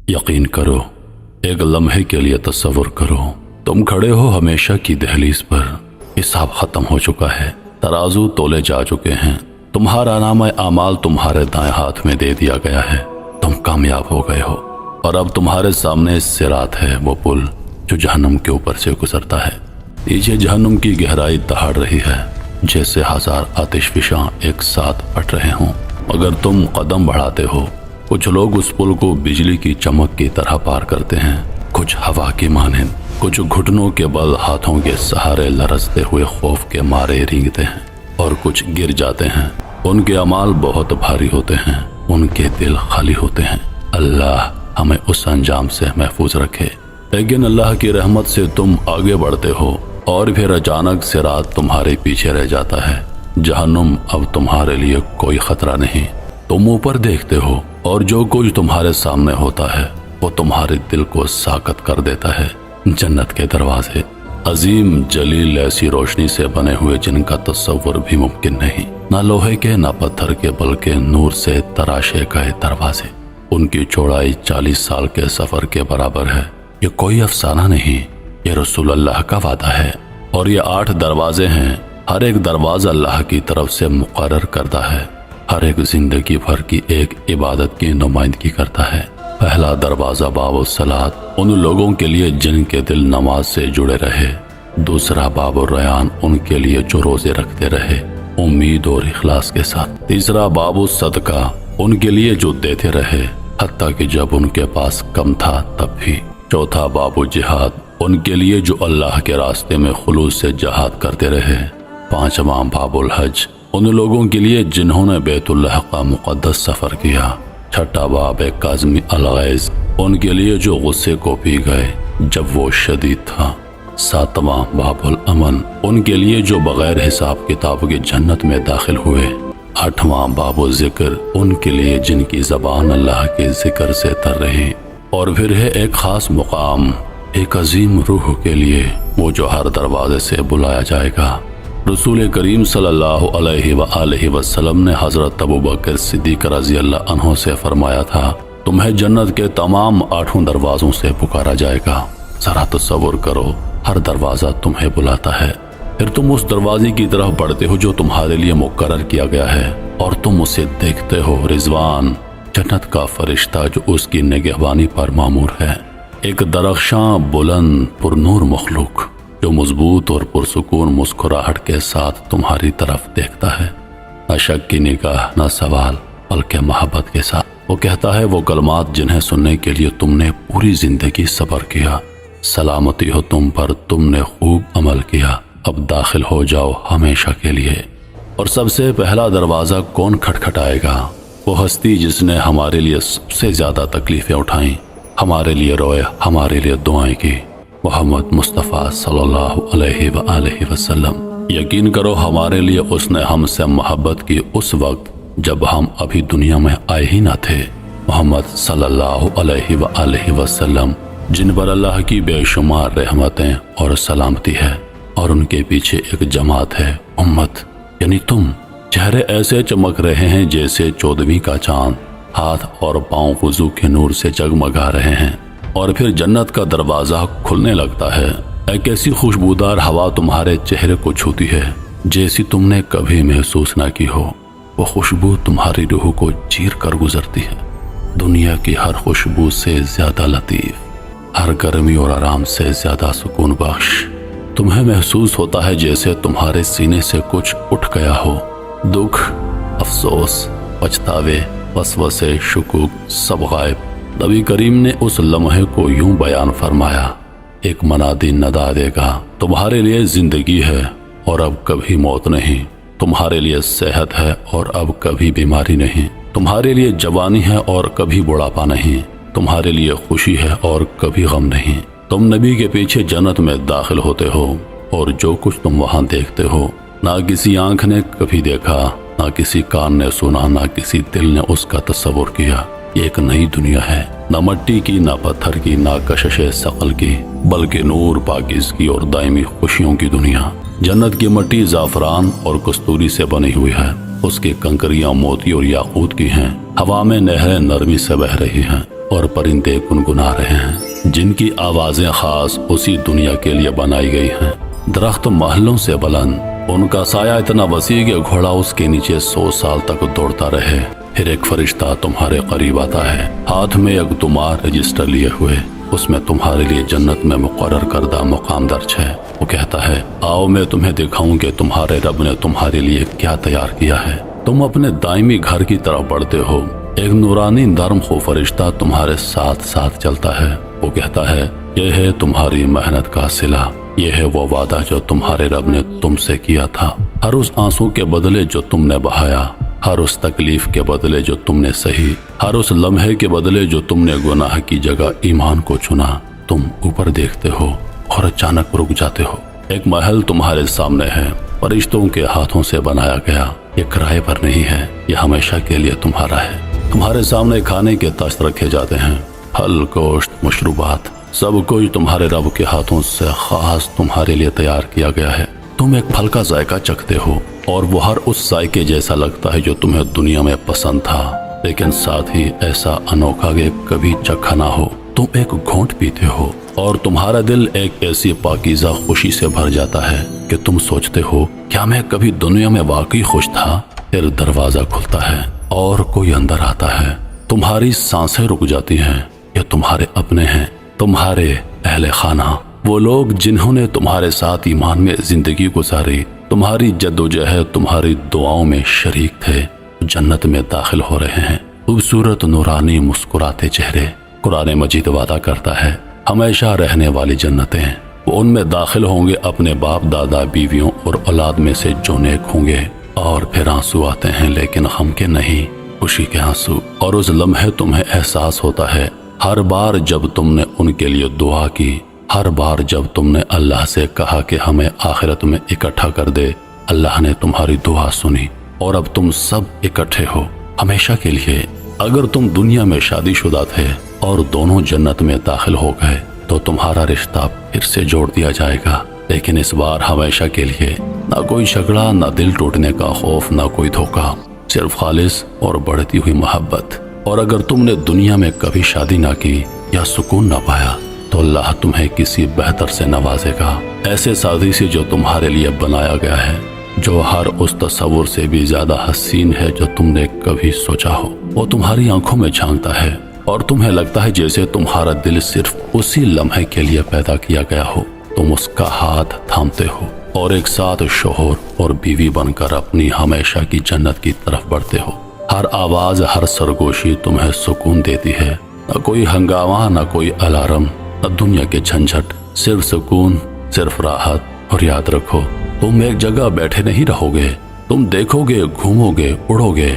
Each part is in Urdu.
یقین کرو، ایک لمحے کے لیے تصور کرو، تم کھڑے ہو ہمیشہ کی دہلیز پر، حساب ختم ہو چکا ہے، ترازو تولے جا چکے ہیں، تمہارا نامہ اعمال تمہارے دائیں ہاتھ میں دے دیا گیا ہے، تم کامیاب ہو گئے ہو، اور اب تمہارے سامنے صراط ہے، وہ پل جو جہنم کے اوپر سے گزرتا ہے۔ نیچے جہنم کی گہرائی دہاڑ رہی ہے، جیسے 1000 آتش فشاں ایک ساتھ پھٹ رہے ہوں، مگر تم قدم بڑھاتے ہو۔ کچھ لوگ اس پل کو بجلی کی چمک کی طرح پار کرتے ہیں، کچھ ہوا کی مانند، کچھ گھٹنوں کے بل ہاتھوں کے سہارے لرزتے ہوئے خوف کے مارے رینگتے ہیں، اور کچھ گر جاتے ہیں۔ ان کے اعمال بہت بھاری ہوتے ہیں، ان کے دل خالی ہوتے ہیں۔ اللہ ہمیں اس انجام سے محفوظ رکھے۔ لیکن اللہ کی رحمت سے تم آگے بڑھتے ہو، اور پھر اچانک صراط تمہارے پیچھے رہ جاتا ہے۔ جہنم اب تمہارے لیے کوئی خطرہ نہیں۔ تم اوپر دیکھتے ہو، اور جو کچھ تمہارے سامنے ہوتا ہے وہ تمہارے دل کو ساکت کر دیتا ہے۔ جنت کے دروازے، عظیم جلیل ایسی روشنی سے بنے ہوئے جن کا تصور بھی ممکن نہیں، نہ لوہے کے نہ پتھر کے، بلکہ نور سے تراشے گئے دروازے۔ ان کی چوڑائی 40 سال کے سفر کے برابر ہے۔ یہ کوئی افسانہ نہیں، یہ رسول اللہ کا وعدہ ہے۔ اور یہ 8 دروازے ہیں، ہر ایک دروازہ اللہ کی طرف سے مقرر کردہ ہے، ہر ایک زندگی بھر کی ایک عبادت کی نمائندگی کرتا ہے۔ پہلا دروازہ باب الصلاۃ، ان لوگوں کے لیے جن کے دل نماز سے جڑے رہے۔ دوسرا باب الریان، ان کے لیے جو روزے رکھتے رہے امید اور اخلاص کے ساتھ۔ تیسرا باب الصدقہ، ان کے لیے جو دیتے رہے حتیٰ کہ جب ان کے پاس کم تھا تب بھی۔ چوتھا باب الجہاد، ان کے لیے جو اللہ کے راستے میں خلوص سے جہاد کرتے رہے۔ پانچواں باب الحج، ان لوگوں کے لیے جنہوں نے بیت اللہ کا مقدس سفر کیا۔ چھٹا باب کاظمی الغیظ، ان کے لیے جو غصے کو پی گئے جب وہ شدید تھا۔ ساتواں باب الامن، ان کے لیے جو بغیر حساب کتاب کے جنت میں داخل ہوئے۔ آٹھواں باب الذکر، ان کے لیے جن کی زبان اللہ کے ذکر سے تر رہی۔ اور پھر ہے ایک خاص مقام، ایک عظیم روح کے لیے، وہ جو ہر دروازے سے بلایا جائے گا۔ رسول کریم صلی اللہ علیہ وآلہ وسلم نے حضرت ابوبکر صدیق رضی اللہ عنہ سے فرمایا تھا، تمہیں جنت کے تمام 8 دروازوں سے پکارا جائے گا۔ ذرا تصور کرو، ہر دروازہ تمہیں بلاتا ہے، پھر تم اس دروازے کی طرف بڑھتے ہو جو تمہارے لیے مقرر کیا گیا ہے، اور تم اسے دیکھتے ہو۔ رضوان، جنت کا فرشتہ جو اس کی نگہبانی پر مامور ہے، ایک درخشاں بلند پرنور مخلوق جو مضبوط اور پرسکون مسکراہٹ کے ساتھ تمہاری طرف دیکھتا ہے، نہ شک کی نگاہ، نہ سوال، بلکہ محبت کے ساتھ۔ وہ کہتا ہے وہ کلمات جنہیں سننے کے لیے تم نے پوری زندگی صبر کیا، سلامتی ہو تم پر، تم نے خوب عمل کیا، اب داخل ہو جاؤ ہمیشہ کے لیے۔ اور سب سے پہلا دروازہ کون کھٹکھٹائے گا؟ وہ ہستی جس نے ہمارے لیے سب سے زیادہ تکلیفیں اٹھائیں، ہمارے لیے روئے، ہمارے لیے دعائیں کی، محمد مصطفیٰ صلی اللہ علیہ وآلہ وسلم۔ یقین کرو ہمارے لیے اس نے ہم سے محبت کی اس وقت جب ہم ابھی دنیا میں آئے ہی نہ تھے۔ محمد صلی اللہ علیہ وآلہ وسلم، جن پر اللہ کی بے شمار رحمتیں اور سلامتی ہے، اور ان کے پیچھے ایک جماعت ہے، امت یعنی تم۔ چہرے ایسے چمک رہے ہیں جیسے 14ویں کا چاند، ہاتھ اور پاؤں وضو کے نور سے جگمگا رہے ہیں، اور پھر جنت کا دروازہ کھلنے لگتا ہے۔ ایک ایسی خوشبودار ہوا تمہارے چہرے کو چھوتی ہے جیسی تم نے کبھی محسوس نہ کی ہو۔ وہ خوشبو تمہاری روح کو چیر کر گزرتی ہے، دنیا کی ہر خوشبو سے زیادہ لطیف، ہر گرمی اور آرام سے زیادہ سکون بخش۔ تمہیں محسوس ہوتا ہے جیسے تمہارے سینے سے کچھ اٹھ گیا ہو، دکھ، افسوس، پچھتاوے، وسوسے، شکوک سب غائب۔ نبی کریم نے اس لمحے کو یوں بیان فرمایا، ایک منادی ندا دے گا، تمہارے لیے زندگی ہے اور اب کبھی موت نہیں، تمہارے لیے صحت ہے اور اب کبھی بیماری نہیں، تمہارے لیے جوانی ہے اور کبھی بڑھاپا نہیں، تمہارے لیے خوشی ہے اور کبھی غم نہیں۔ تم نبی کے پیچھے جنت میں داخل ہوتے ہو، اور جو کچھ تم وہاں دیکھتے ہو نہ کسی آنکھ نے کبھی دیکھا، نہ کسی کان نے سنا، نہ کسی دل نے اس کا تصور کیا۔ یہ ایک نئی دنیا ہے، نہ مٹی کی، نہ پتھر کی، نہ کشش ثقل کی، بلکہ نور، پاکیزگی اور دائمی خوشیوں کی دنیا۔ جنت کی مٹی زعفران اور کستوری سے بنی ہوئی ہے، اس کی کنکریاں موتی اور یاقوت کی ہیں، ہوا میں نہریں نرمی سے بہہ رہی ہیں، اور پرندے گنگنا رہے ہیں جن کی آوازیں خاص اسی دنیا کے لیے بنائی گئی ہیں۔ درخت محلوں سے بلند، ان کا سایہ اتنا وسیع کہ گھوڑا اس کے نیچے 100 سال تک دوڑتا رہے۔ پھر ایک فرشتہ تمہارے قریب آتا ہے، ہاتھ میں ایک تمہار رجسٹر لیے ہوئے، اس میں تمہارے لیے جنت میں مقرر کردہ مقام درج ہے۔ وہ کہتا ہے، آؤ میں تمہیں دکھاؤں کہ تمہارے رب نے تمہارے لیے کیا تیار کیا ہے۔ تم اپنے دائمی گھر کی طرف بڑھتے ہو، ایک نورانی نرم خو فرشتہ تمہارے ساتھ ساتھ چلتا ہے۔ وہ کہتا ہے، یہ ہے تمہاری محنت کا صلہ، یہ ہے وہ وعدہ جو تمہارے رب نے تم سے کیا تھا۔ ہر اس آنسو کے بدلے جو تم نے بہایا، ہر اس تکلیف کے بدلے جو تم نے سہی، ہر اس لمحے کے بدلے جو تم نے گناہ کی جگہ ایمان کو چنا، تم اوپر دیکھتے ہو اور اچانک رک جاتے ہو۔ ایک محل تمہارے سامنے ہے، فرشتوں کے ہاتھوں سے بنایا گیا، یہ کرائے پر نہیں ہے، یہ ہمیشہ کے لیے تمہارا ہے۔ تمہارے سامنے کھانے کے تشت رکھے جاتے ہیں، پھل، گوشت، مشروبات، سب کچھ تمہارے رب کے ہاتھوں سے خاص تمہارے لیے تیار کیا گیا ہے۔ تم ایک پھل کا ذائقہ چکھتے ہو اور وہ ہر اس ذائقے جیسا لگتا ہے جو تمہیں دنیا میں پسند تھا، لیکن ساتھ ہی ایسا انوکھا کہ کبھی چکھا نہ ہو۔ تم ایک گھونٹ پیتے ہو اور تمہارا دل ایک ایسی پاکیزہ خوشی سے بھر جاتا ہے کہ تم سوچتے ہو، کیا میں کبھی دنیا میں واقعی خوش تھا؟ پھر دروازہ کھلتا ہے اور کوئی اندر آتا ہے، تمہاری سانسیں رک جاتی ہیں، یہ تمہارے اپنے ہیں، تمہارے اہل خانہ، وہ لوگ جنہوں نے تمہارے ساتھ ایمان میں زندگی گزاری، تمہاری جدوجہد، تمہاری دعاؤں میں شریک تھے، جنت میں داخل ہو رہے ہیں۔ خوبصورت نورانی مسکراتے چہرے۔ قرآن مجید وعدہ کرتا ہے ہمیشہ رہنے والی جنتیں، وہ ان میں داخل ہوں گے اپنے باپ دادا، بیویوں اور اولاد میں سے جو نیک ہوں گے۔ اور پھر آنسو آتے ہیں، لیکن غم کے نہیں، خوشی کے آنسو۔ اور اس لمحے تمہیں احساس ہوتا ہے، ہر بار جب تم نے ان کے لیے دعا کی، ہر بار جب تم نے اللہ سے کہا کہ ہمیں آخرت میں اکٹھا کر دے، اللہ نے تمہاری دعا سنی اور اب تم سب اکٹھے ہو ہمیشہ کے لیے۔ اگر تم دنیا میں شادی شدہ تھے اور دونوں جنت میں داخل ہو گئے تو تمہارا رشتہ پھر سے جوڑ دیا جائے گا، لیکن اس بار ہمیشہ کے لیے۔ نہ کوئی جھگڑا، نہ دل ٹوٹنے کا خوف، نہ کوئی دھوکہ، صرف خالص اور بڑھتی ہوئی محبت۔ اور اگر تم نے دنیا میں کبھی شادی نہ کی یا سکون نہ پایا تو اللہ تمہیں کسی بہتر سے نوازے گا، ایسے سازی سے جو تمہارے لیے بنایا گیا ہے، جو ہر اس تصور سے بھی زیادہ حسین ہے جو تم نے کبھی سوچا ہو۔ وہ تمہاری آنکھوں میں جھانکتا ہے اور تمہیں لگتا ہے جیسے تمہارا دل صرف اسی لمحے کے لیے پیدا کیا گیا ہو۔ تم اس کا ہاتھ تھامتے ہو اور ایک ساتھ شوہر اور بیوی بن کر اپنی ہمیشہ کی جنت کی طرف بڑھتے ہو۔ ہر آواز، ہر سرگوشی تمہیں سکون دیتی ہے، نہ کوئی ہنگامہ، نہ کوئی الارم، نہ دنیا کے جھنجھٹ، صرف سکون، صرف راحت۔ اور یاد رکھو، تم ایک جگہ بیٹھے نہیں رہو گے، تم دیکھو گے، گھومو گے، اڑو گے۔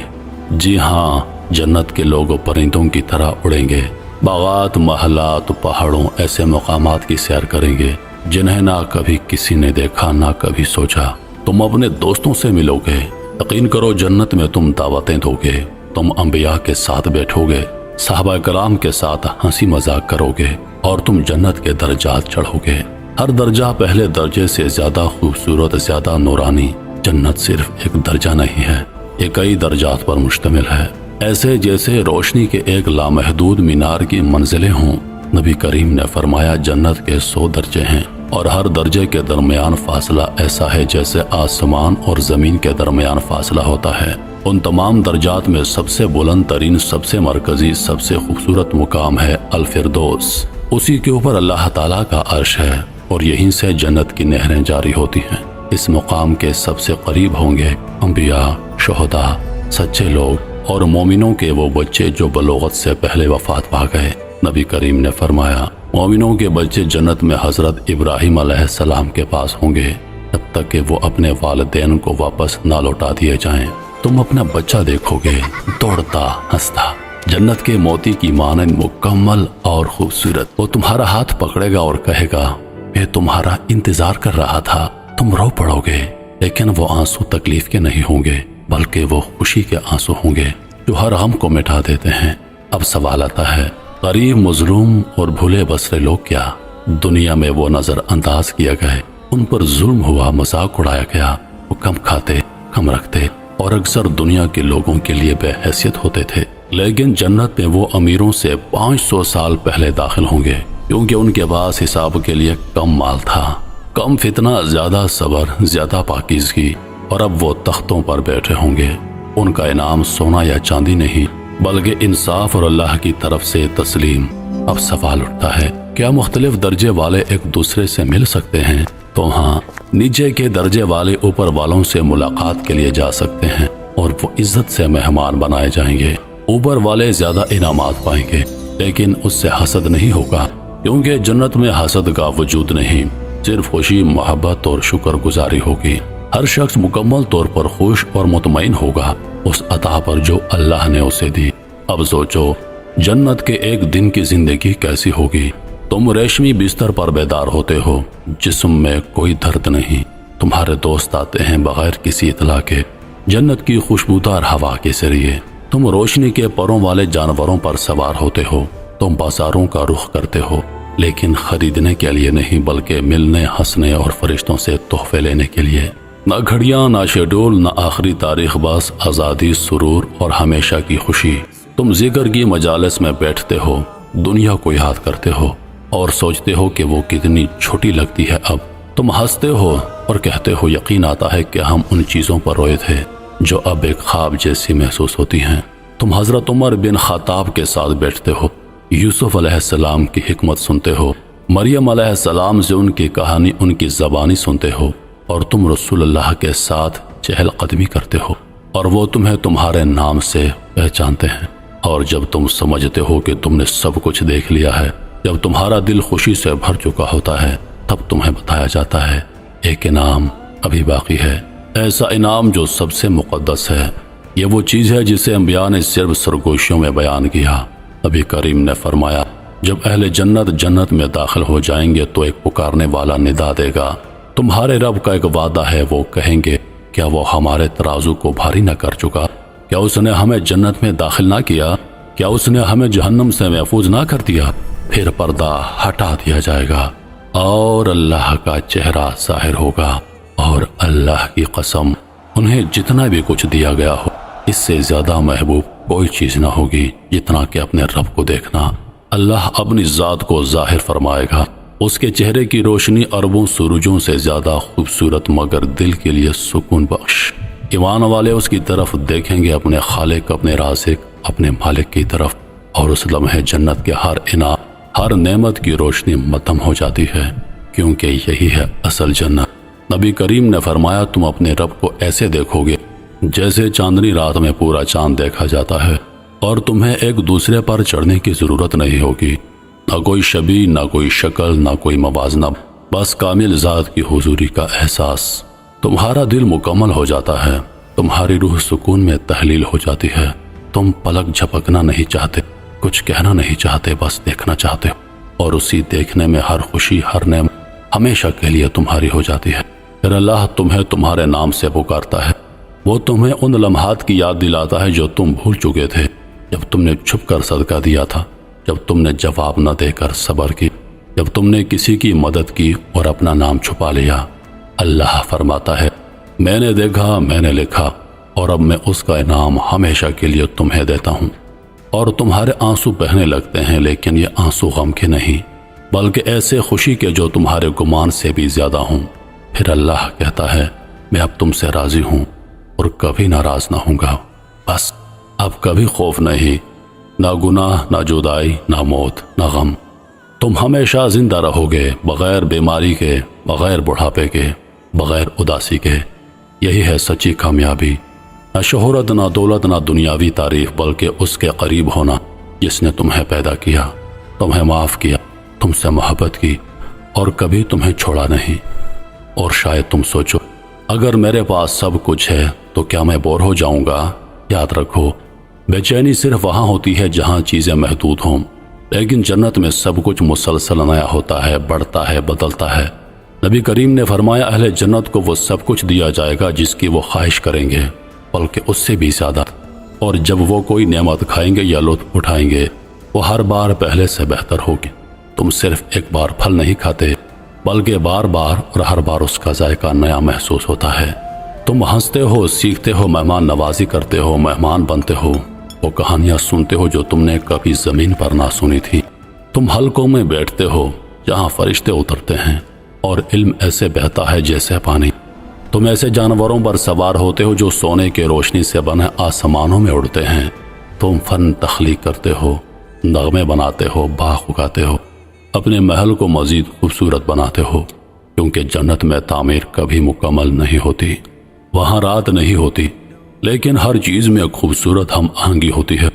جی ہاں، جنت کے لوگ پرندوں کی طرح اڑیں گے، باغات، محلات، پہاڑوں، ایسے مقامات کی سیر کریں گے جنہیں نہ کبھی کسی نے دیکھا، نہ کبھی سوچا۔ تم اپنے دوستوں سے ملو گے، یقین کرو جنت میں تم دعوتیں دو گے، تم انبیاء کے ساتھ بیٹھو گے، صحابہ کرام کے ساتھ ہنسی مذاق کرو گے، اور تم جنت کے درجات چڑھو گے۔ ہر درجہ پہلے درجے سے زیادہ خوبصورت، زیادہ نورانی۔ جنت صرف ایک درجہ نہیں ہے، یہ کئی درجات پر مشتمل ہے، ایسے جیسے روشنی کے ایک لامحدود مینار کی منزلیں ہوں۔ نبی کریم نے فرمایا جنت کے 100 درجے ہیں اور ہر درجے کے درمیان فاصلہ ایسا ہے جیسے آسمان اور زمین کے درمیان فاصلہ ہوتا ہے۔ ان تمام درجات میں سب سے بلند ترین، سب سے مرکزی، سب سے خوبصورت مقام ہے الفردوس۔ اسی کے اوپر اللہ تعالیٰ کا عرش ہے اور یہیں سے جنت کی نہریں جاری ہوتی ہیں۔ اس مقام کے سب سے قریب ہوں گے انبیاء، شہداء، سچے لوگ اور مومنوں کے وہ بچے جو بلوغت سے پہلے وفات پا گئے۔ نبی کریم نے فرمایا مومنوں کے بچے جنت میں حضرت ابراہیم علیہ السلام کے پاس ہوں گے جب تک کہ وہ اپنے والدین کو واپس نہ لوٹا دیے جائیں۔ تم اپنا بچہ دیکھو گے دوڑتا، ہنستا، جنت کے موتی کی مانند مکمل اور خوبصورت۔ وہ تمہارا ہاتھ پکڑے گا اور کہے گا میں تمہارا انتظار کر رہا تھا۔ تم رو پڑو گے، لیکن وہ آنسو تکلیف کے نہیں ہوں گے، بلکہ وہ خوشی کے آنسو ہوں گے جو ہر غم کو مٹا دیتے ہیں۔ اب سوال آتا ہے، غریب، مظلوم اور بھولے بسرے لوگ کیا؟ دنیا میں وہ نظر انداز کیا گئے، ان پر ظلم ہوا، مذاق اڑایا گیا، وہ کم کھاتے، کم رکھتے اور اکثر دنیا کے لوگوں کے لیے بے حیثیت ہوتے تھے۔ لیکن جنت میں وہ امیروں سے 500 سال پہلے داخل ہوں گے، کیونکہ ان کے پاس حساب کے لیے کم مال تھا، کم فتنہ، زیادہ صبر، زیادہ پاکیزگی، اور اب وہ تختوں پر بیٹھے ہوں گے۔ ان کا انعام سونا یا چاندی نہیں بلکہ انصاف اور اللہ کی طرف سے تسلیم۔ اب سوال اٹھتا ہے، کیا مختلف درجے والے ایک دوسرے سے مل سکتے ہیں؟ تو ہاں، نیچے کے درجے والے اوپر والوں سے ملاقات کے لیے جا سکتے ہیں اور وہ عزت سے مہمان بنائے جائیں گے۔ اوپر والے زیادہ انعامات پائیں گے، لیکن اس سے حسد نہیں ہوگا، کیونکہ جنت میں حسد کا وجود نہیں، صرف خوشی، محبت اور شکر گزاری ہوگی۔ ہر شخص مکمل طور پر خوش اور مطمئن ہوگا اس عطا پر جو اللہ نے اسے دی۔ اب سوچو، جنت کے ایک دن کی زندگی کیسی ہوگی؟ تم ریشمی بستر پر بیدار ہوتے ہو، جسم میں کوئی درد نہیں، تمہارے دوست آتے ہیں بغیر کسی اطلاع کے، جنت کی خوشبودار ہوا کے ذریعے، تم روشنی کے پروں والے جانوروں پر سوار ہوتے ہو، تم بازاروں کا رخ کرتے ہو، لیکن خریدنے کے لیے نہیں بلکہ ملنے، ہنسنے اور فرشتوں سے تحفے لینے کے لیے۔ نہ گھڑیاں، نہ شیڈول، نہ آخری تاریخ، بس آزادی، سرور اور ہمیشہ کی خوشی۔ تم ذکر کی مجالس میں بیٹھتے ہو، دنیا کو یاد کرتے ہو اور سوچتے ہو کہ وہ کتنی چھوٹی لگتی ہے۔ اب تم ہنستے ہو اور کہتے ہو یقین آتا ہے کہ ہم ان چیزوں پر روئے تھے جو اب ایک خواب جیسی محسوس ہوتی ہیں۔ تم حضرت عمر بن خطاب کے ساتھ بیٹھتے ہو، یوسف علیہ السلام کی حکمت سنتے ہو، مریم علیہ السلام سے ان کی کہانی، ان کی زبانی سنتے ہو، اور تم رسول اللہ کے ساتھ چہل قدمی کرتے ہو اور وہ تمہیں تمہارے نام سے پہچانتے ہیں۔ اور جب تم سمجھتے ہو کہ تم نے سب کچھ دیکھ لیا ہے، جب تمہارا دل خوشی سے بھر چکا ہوتا ہے، تب تمہیں بتایا جاتا ہے ایک انعام ابھی باقی ہے، ایسا انعام جو سب سے مقدس ہے۔ یہ وہ چیز ہے جسے انبیاء نے صرف سرگوشیوں میں بیان کیا۔ نبی کریم نے فرمایا، جب اہل جنت جنت میں داخل ہو جائیں گے تو ایک پکارنے والا ندا دے گا، تمہارے رب کا ایک وعدہ ہے۔ وہ کہیں گے، کیا وہ ہمارے ترازو کو بھاری نہ کر چکا؟ کیا اس نے ہمیں جنت میں داخل نہ کیا؟ کیا اس نے ہمیں جہنم سے محفوظ نہ کر دیا؟ پھر پردہ ہٹا دیا جائے گا اور اللہ کا چہرہ ظاہر ہوگا، اور اللہ کی قسم، انہیں جتنا بھی کچھ دیا گیا ہو اس سے زیادہ محبوب کوئی چیز نہ ہوگی جتنا کہ اپنے رب کو دیکھنا۔ اللہ اپنی ذات کو ظاہر فرمائے گا، اس کے چہرے کی روشنی اربوں سورجوں سے زیادہ خوبصورت مگر دل کے لیے سکون بخش۔ ایمان والے اس کی طرف دیکھیں گے، اپنے خالق، اپنے رازق، اپنے مالک کی طرف، اور اس لمحے جنت کے ہر انعام، ہر نعمت کی روشنی مدھم ہو جاتی ہے، کیونکہ یہی ہے اصل جنت۔ نبی کریم نے فرمایا، تم اپنے رب کو ایسے دیکھو گے جیسے چاندنی رات میں پورا چاند دیکھا جاتا ہے، اور تمہیں ایک دوسرے پر چڑھنے کی ضرورت نہیں ہوگی، نہ کوئی شبیہ، نہ کوئی شکل، نہ کوئی موازنہ، بس کامل ذات کی حضوری کا احساس۔ تمہارا دل مکمل ہو جاتا ہے، تمہاری روح سکون میں تحلیل ہو جاتی ہے، تم پلک جھپکنا نہیں چاہتے، کچھ کہنا نہیں چاہتے، بس دیکھنا چاہتے ہو، اور اسی دیکھنے میں ہر خوشی، ہر نعمت ہمیشہ کے لیے تمہاری ہو جاتی ہے۔ پھر اللہ تمہیں تمہارے نام سے پکارتا ہے، وہ تمہیں ان لمحات کی یاد دلاتا ہے جو تم بھول چکے تھے، جب تم نے چھپ کر صدقہ دیا تھا، جب تم نے جواب نہ دے کر صبر کی، جب تم نے کسی کی مدد کی اور اپنا نام چھپا لیا۔ اللہ فرماتا ہے، میں نے دیکھا، میں نے لکھا، اور اب میں اس کا انعام ہمیشہ کے لیے تمہیں دیتا ہوں۔ اور تمہارے آنسو بہنے لگتے ہیں، لیکن یہ آنسو غم کے نہیں بلکہ ایسے خوشی کے جو تمہارے گمان سے بھی زیادہ ہوں۔ پھر اللہ کہتا ہے، میں اب تم سے راضی ہوں اور کبھی ناراض نہ ہوں گا، بس اب کبھی خوف نہیں، نہ گناہ، نہ جدائی، نہ موت، نہ غم۔ تم ہمیشہ زندہ رہو گے، بغیر بیماری کے، بغیر بڑھاپے کے، بغیر اداسی کے۔ یہی ہے سچی کامیابی، نہ شہرت، نہ دولت، نہ دنیاوی تعریف، بلکہ اس کے قریب ہونا جس نے تمہیں پیدا کیا، تمہیں معاف کیا، تم سے محبت کی اور کبھی تمہیں چھوڑا نہیں۔ اور شاید تم سوچو، اگر میرے پاس سب کچھ ہے تو کیا میں بور ہو جاؤں گا؟ یاد رکھو، بے چینی صرف وہاں ہوتی ہے جہاں چیزیں محدود ہوں، لیکن جنت میں سب کچھ مسلسل نیا ہوتا ہے، بڑھتا ہے، بدلتا ہے۔ نبی کریم نے فرمایا، اہل جنت کو وہ سب کچھ دیا جائے گا جس کی وہ خواہش کریں گے، بلکہ اس سے بھی زیادہ، اور جب وہ کوئی نعمت کھائیں گے یا لطف اٹھائیں گے، وہ ہر بار پہلے سے بہتر ہوگی۔ تم صرف ایک بار پھل نہیں کھاتے، بلکہ بار بار، اور ہر بار اس کا ذائقہ نیا محسوس ہوتا ہے۔ تم ہنستے ہو، سیکھتے ہو، مہمان نوازی کرتے ہو، مہمان بنتے ہو، وہ کہانیاں سنتے ہو جو تم نے کبھی زمین پر نہ سنی تھی۔ تم حلقوں میں بیٹھتے ہو جہاں فرشتے اترتے ہیں اور علم ایسے بہتا ہے جیسے پانی۔ تم ایسے جانوروں پر سوار ہوتے ہو جو سونے کے روشنی سے بنے آسمانوں میں اڑتے ہیں۔ تم فن تخلیق کرتے ہو، نغمے بناتے ہو، باغ اگاتے ہو، اپنے محل کو مزید خوبصورت بناتے ہو، کیونکہ جنت میں تعمیر کبھی مکمل نہیں ہوتی، وہاں رات نہیں ہوتی، لیکن ہر چیز میں خوبصورت ہم آہنگی ہوتی ہے۔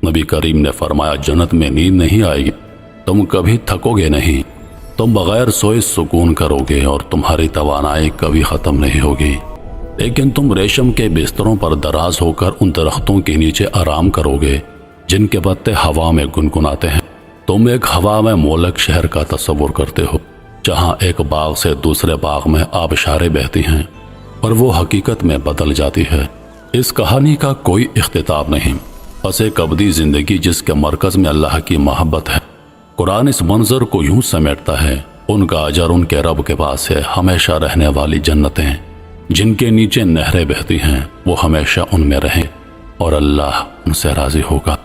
نبی کریم نے فرمایا جنت میں نیند نہیں آئے گی، تم کبھی تھکو گے نہیں، تم بغیر سوئے سکون کرو گے اور تمہاری توانائی کبھی ختم نہیں ہوگی، لیکن تم ریشم کے بستروں پر دراز ہو کر ان درختوں کے نیچے آرام کرو گے جن کے پتے ہوا میں گنگناتے ہیں۔ تم ایک ہوا میں مولک شہر کا تصور کرتے ہو جہاں ایک باغ سے دوسرے باغ میں آبشاریں بہتی ہیں اور وہ حقیقت میں بدل جاتی ہے۔ اس کہانی کا کوئی اختتام نہیں، بس ایک ابدی زندگی جس کے مرکز میں اللہ کی محبت ہے۔ قرآن اس منظر کو یوں سمیٹتا ہے، ان کا اجر ان کے رب کے پاس ہے، ہمیشہ رہنے والی جنتیں جن کے نیچے نہریں بہتی ہیں، وہ ہمیشہ ان میں رہیں اور اللہ ان سے راضی ہوگا۔